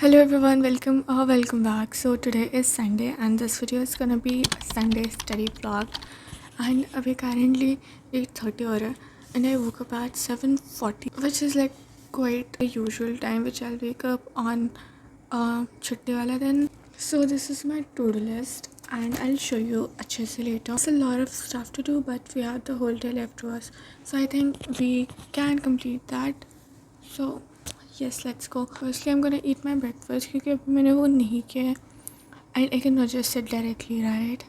Hello everyone, welcome back. So today is Sunday and this video is gonna be a Sunday study vlog. And अभी currently 8:30 हो रहा है and I woke up at 7:40, which is like quite a usual time which I'll wake up on छुट्टी वाला दिन. So this is my to-do list and I'll show you अच्छे से later. It's a lot of stuff to do but we have the whole day left to us. So I think we can complete that. So yes, let's go. Firstly, I'm gonna eat my breakfast क्योंकि अभी मैंने वो नहीं किया है. And I cannot just sit directly, right?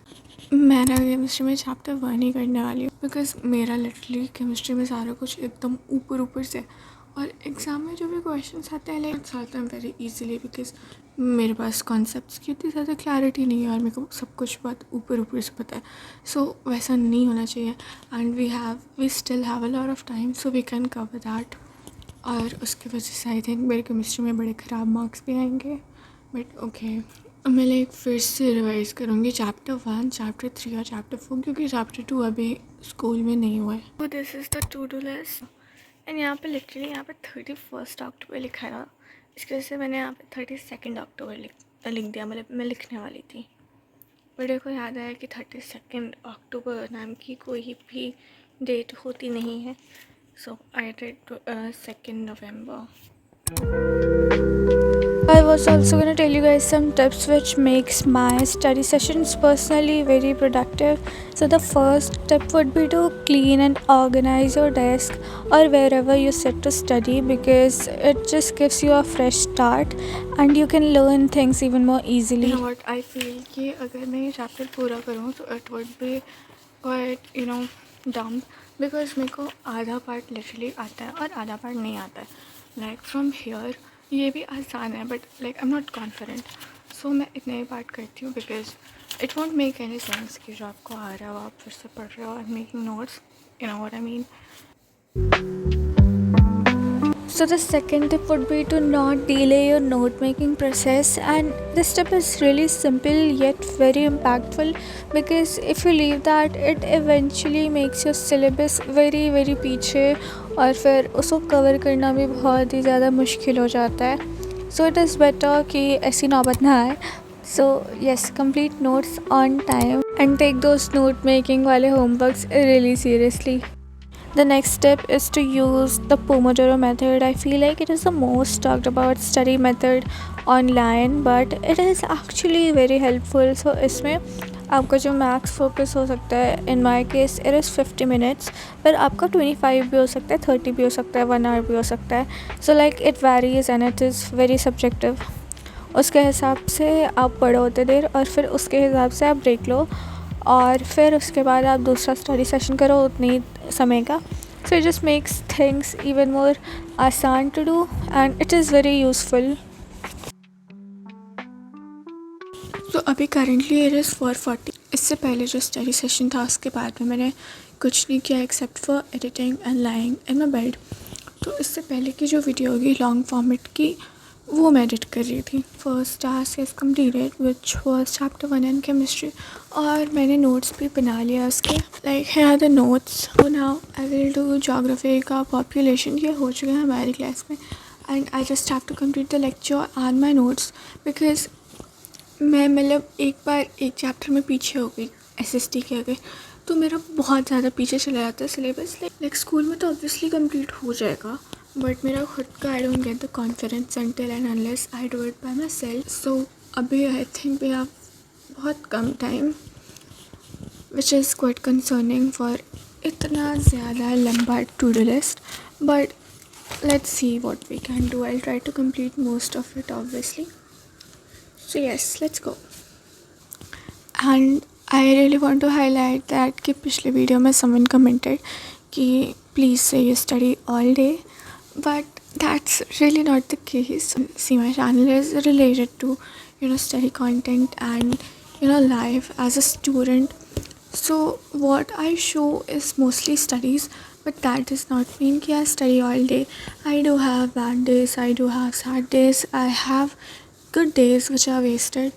मैं ना chemistry में चैप्टर 1 ही करने वाली हूँ बिकॉज मेरा लिटरली केमिस्ट्री में सारा कुछ एकदम ऊपर से और एग्ज़ाम में जो भी क्वेश्चन आते हैं लाइक आते हैं वेरी इजीली बिकॉज मेरे पास कॉन्सेप्ट्स की इतनी ज़्यादा क्लैरिटी नहीं है और मेरे को सब कुछ बहुत ऊपर से पता है. सो वैसा नहीं होना चाहिए and we still have a lot of time so we can cover that. और उसकी वजह से आई थिंक मेरे केमिस्ट्री में बड़े ख़राब मार्क्स भी आएंगे बट ओके. मैं लाइक फिर से रिवाइज़ करूँगी चैप्टर 1, चैप्टर 3 और चैप्टर 4 क्योंकि चैप्टर 2 अभी स्कूल में नहीं हुआ है. तो this is the two do list and यहाँ पे लिटरली यहाँ पे 31 अक्टूबर लिखा है. इसकी वजह से मैंने यहाँ पे 32 अक्टूबर लिख दिया. मतलब मैं लिखने वाली थी बट मेरे को याद आया कि 32 अक्टूबर नाम की कोई भी डेट होती नहीं है. So I did 2nd November. I was also going to tell you guys some tips which makes my study sessions personally very productive. So the first tip would be to clean and organize your desk or wherever you sit to study because it just gives you a fresh start and you can learn things even more easily. You know what I feel कि अगर मैं ये chapter पूरा करूँ तो it would be quite dumb because मेरे को आधा पार्ट लिटरली आता है और आधा पार्ट नहीं आता है. लाइक फ्रॉम हेयर ये भी आसान है but like I am not confident. So मैं इतने ही पार्ट करती हूँ because it won't make any sense कि जो आपको आ रहा है वो आप फिर से पढ़ रहे हो और making notes. You know what I mean. So the second tip would be to not delay your note making process, and this tip is really simple yet very impactful because if you leave that it eventually makes your syllabus very पीछे और फिर उसको cover करना भी बहुत ही ज़्यादा मुश्किल हो जाता है. So it is better कि ऐसी नौबत ना आए. So yes, complete notes on time and take those note making वाले homeworks really seriously. The next step is to use the Pomodoro method. I feel like it is the most talked about study method online but it is actually very helpful. So इसमें आपका जो max focus हो सकता है in my case it is 50 minutes पर आपका 25 भी हो सकता है, 30 भी हो सकता है, 1 hour भी हो सकता है. So like it varies and it is very subjective. उसके हिसाब से आप पढ़ो उतनी देर और फिर उसके हिसाब से आप ब्रेक लो और फिर उसके बाद आप दूसरा स्टडी सेशन करो उतनी समय का. So it just makes things even more आसान to do and it is very useful. तो अभी करेंटली इट इज़ 4:40. इससे पहले जो स्टडी सेशन था उसके बाद में मैंने कुछ नहीं किया except for editing and lying in my bed. तो इससे पहले की जो वीडियो होगी लॉन्ग फॉर्मेट की वो मैं एडिट कर रही थी. First task is completed which was chapter 1 in chemistry और मैंने नोट्स भी बना लिया उसके. लाइक है the notes. So now I will do geography का पॉपुलेशन. ये हो चुका है हमारी क्लास में and I just have to complete the lecture and my notes because मैं मतलब एक बार एक चैप्टर में पीछे हो गई SST के आगे तो मेरा बहुत ज़्यादा पीछे चला जाता है सिलेबस. लाइक स्कूल में तो ऑब्वियसली कंप्लीट हो जाएगा बट मेरा खुद का I don't get the confidence until and unless I do it by myself. So अभी आई थिंक वी हैव बहुत कम time which is quite concerning for इतना ज़्यादा लंबा to do list but let's see what we can do. I try to complete most of it obviously. So yes let's go. And I really want to highlight that कि पिछले video में someone commented कि please से you study all day but that's really not the case. See, my channel is related to study content and life as a student. So what I show is mostly studies but that does not mean that I study all day. I do have bad days, I do have sad days, I have good days which are wasted.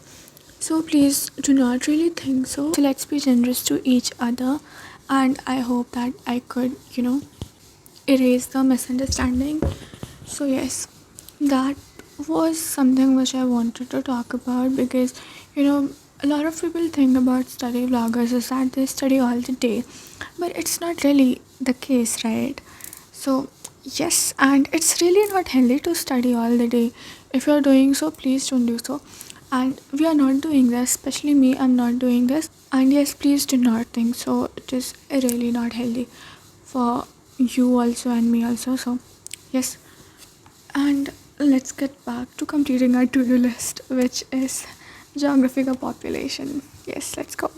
So please do not really think so. So let's be generous to each other and I hope that I could erase the misunderstanding. So yes, that was something which I wanted to talk about because a lot of people think about study vloggers is that they study all the day, but it's not really the case, right? So, yes, and it's really not healthy to study all the day. If you're doing so, please don't do so. And we are not doing this, especially me, I'm not doing this. And yes, please do not think so. It is really not healthy for you also and me also. So, yes, and let's get back to completing our to-do list, which is geography का population. Yes, let's go.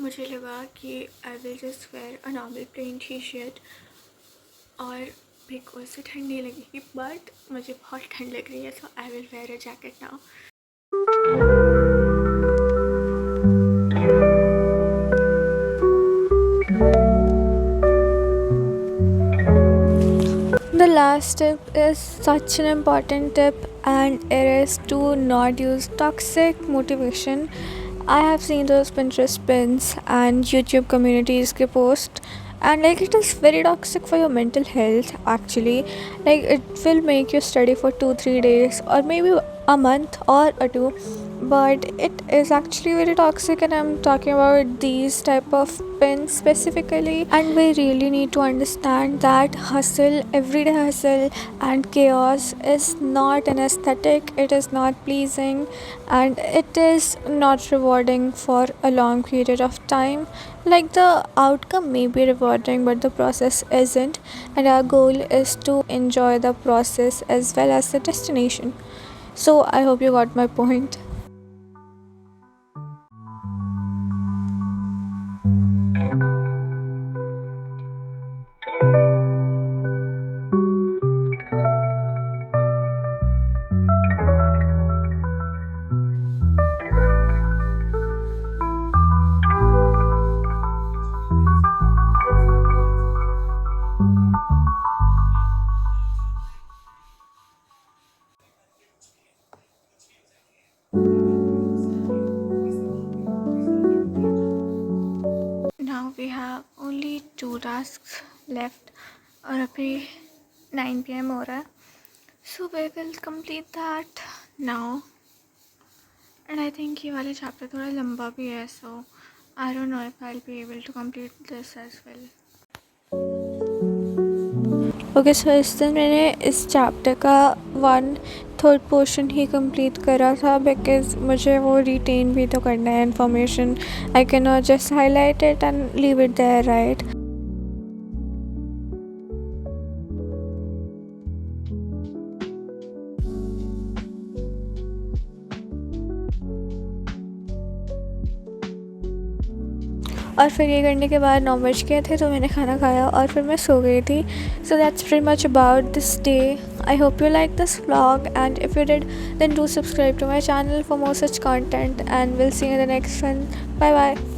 मुझे लगा कि I will just wear a normal plain t-shirt और मेरे को ऐसे ठंड नहीं लगेगी, बट मुझे बहुत ठंड लग रही है, so I will wear a jacket now. The last tip is such an important tip, and it is to not use toxic motivation. I have seen those Pinterest pins and YouTube communities ke post, and like it is very toxic for your mental health actually. Like it will make you study for 2-3 days or maybe a month or a two, but it is actually very toxic, and I'm talking about these type of pins specifically. And we really need to understand that hustle, everyday hustle and chaos is not an aesthetic, it is not pleasing, and it is not rewarding for a long period of time. Like the outcome may be rewarding, but the process isn't, and our goal is to enjoy the process as well as the destination. So I hope you got my point. Now we have only 2 tasks left और अभी 9 PM हो रहा है. So we will complete that now. And I think ये वाला chapter थोड़ा लंबा भी है, so I don't know if I'll be able to complete this as well. Okay so इस दिन मैंने इस चैप्टर का 1/3 पोर्शन ही कंप्लीट करा था, बिकॉज मुझे वो रिटेन भी तो करना है information. I can not just highlight it and leave it there, right? और फिर ये करने के बाद 9 बज गए थे, तो मैंने खाना खाया और फिर मैं सो गई थी. So that's pretty much about this day. I hope you like this vlog, and if you did, then do subscribe to my channel for more such content, and we'll see you in the next one. Bye bye.